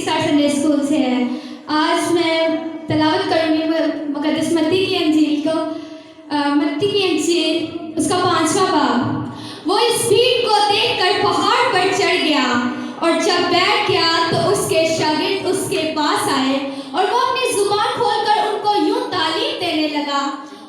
Star Sunday school से है। आज मैं तलावत करूँगी मुक़द्दस मत्ती की अंजील को। मत्ती की अंजील उसका 5वां बाब। वो इस भीड़ को देखकर पहाड़ पर चढ़ गया और जब बैठ गया तो उसके शागिर्द उसके पास आए और वो अपनी जुबान खोलकर उनको यूं तालीम देने लगा,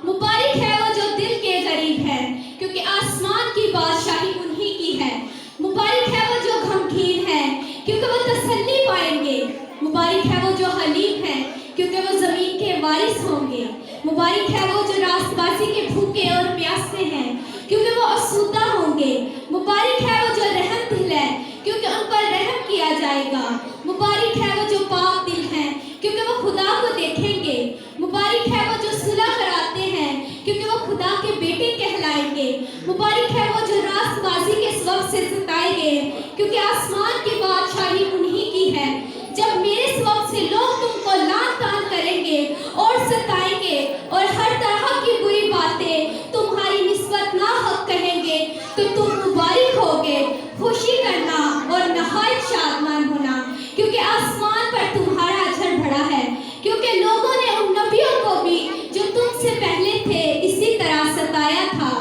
मुबारक है वो जो दिल के करीब है, क्योंकि आसमान की बादशाही उन्हीं की है। मुबारक है वो जो गमगीन है, क्योंकि वो तसल्ली पाएंगे। मुबारक है वो जो हलीम है, क्योंकि वो ज़मीन के वारिस होंगे। मुबारक है वो जो रास्तबाज़ी के भूखे और प्यासे हैं, क्योंकि वो आसूदा होंगे। मुबारक है वो जो रहम दिल है, क्योंकि उन पर रहम किया जाएगा। मुबारक है वो जो पाक दिल हैं, क्योंकि वो खुदा को देखेंगे। मुबारक है वो जो सुलह कराते हैं, क्योंकि वो खुदा के बेटे कहलाएंगे। मुबारक है वो जो रास्तबाज़ी के सबब से सताए गए, क्योंकि आसमान की बादशाही उन्हीं की है। जब मेरे सबब से लोग तुमको लान तान करेंगे और सताएंगे और हर तरह की बुरी बातें तुम्हारी निस्बत नाहक कहेंगे, तो तुम मुबारक होगे। खुशी करना और नहायत शादमान होना, क्योंकि आसमान पर तुम्हारा अजर बढ़ा है। क्योंकि लोगों ने उन नबियों को भी जो तुमसे पहले थे इसी तरह सताया था।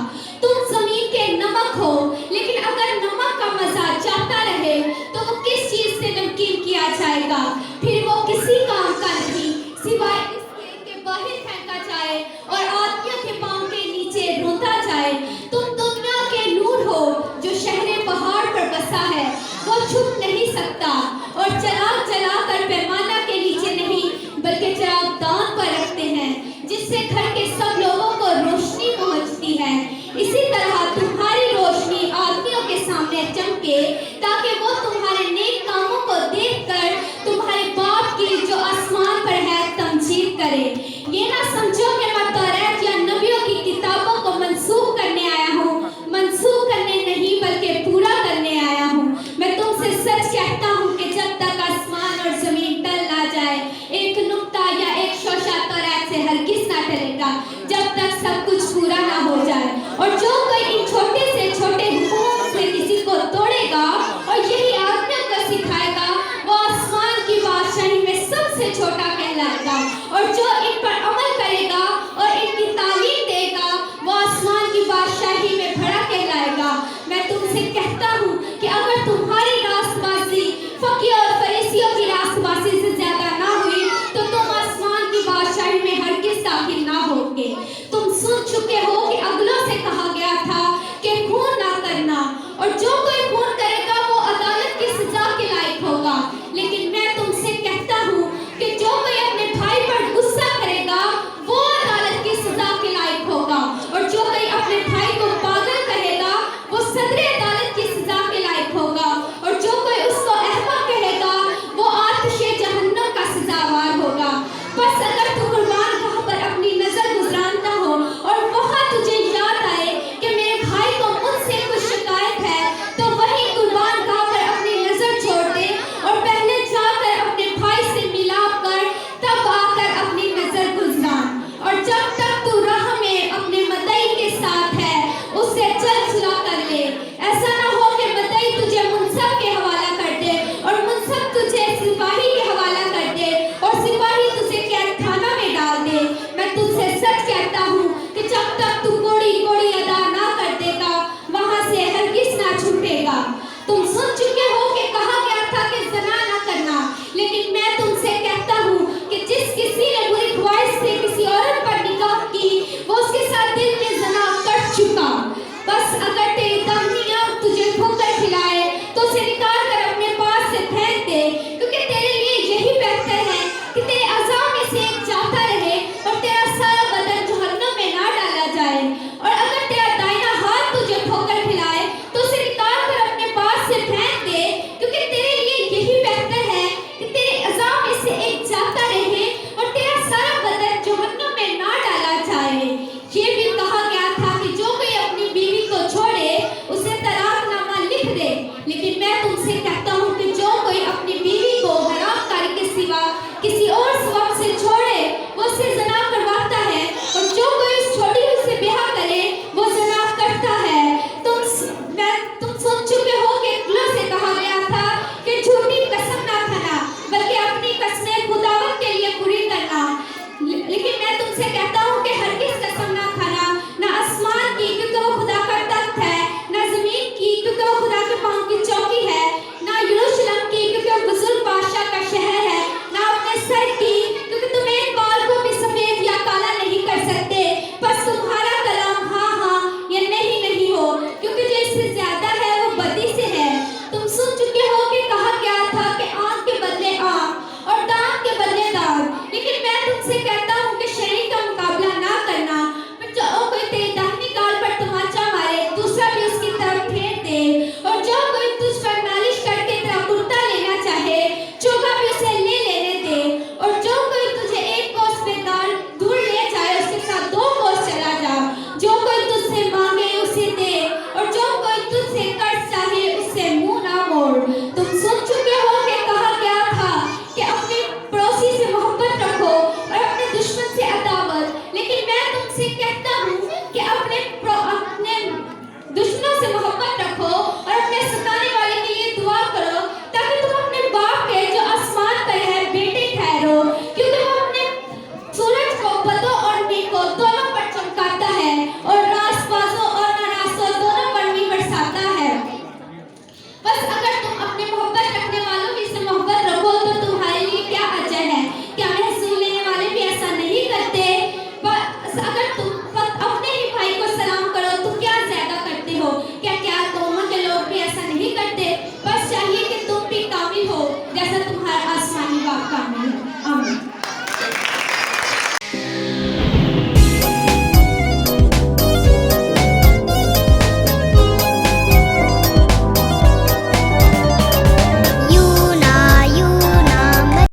तुम जमीन के नमक हो, लेकिन अगर नमक का मजा जाता रहे तो वो किस चीज से नमकीन किया जाएगा? फिर वो किसी काम का नहीं, सिवाय इसके कि बाहर फेंका जाए और आदमियों के पांव के नीचे रोता जाए। तुम दुनिया के नूर हो जो शहरे पहाड़ पर बसा है, वो छुप नहीं सकता और चराग जलाकर पैमाना के नीचे नहीं बल्कि चराग दान पर रखते हैं, जिससे घर के सब लोगों को रोशनी पहुंचती है। इसी तरह तुम्हारी रोशनी आदमियों के सामने चमके, ताकि वो तुम्हारे नेक कामों को देखकर तुम्हारे बाप की जो आसमान पर है तमजीद करे। ये ना समझो कि मैं तौरात या नबियों की किताबों को मंसूख करने आया हूँ। मंसूख करने नहीं बल्कि पूरा करने आया हूँ। मैं तुमसे सच कहता हूँ कि जब तक आसमान और जमीन टल ना जाए, एक नुक्ता या एक शोशा तौरात से हरगिज़ ना टलेगा, जब तक सब कुछ पूरा ना हो जाए। और जो कोई इन छोटे से छोटे हुक्मों से किसी को तोड़ेगा और यही आदमियों को सिखाएगा, वो आसमान की बादशाही में सबसे छोटा कहलाएगा। और जो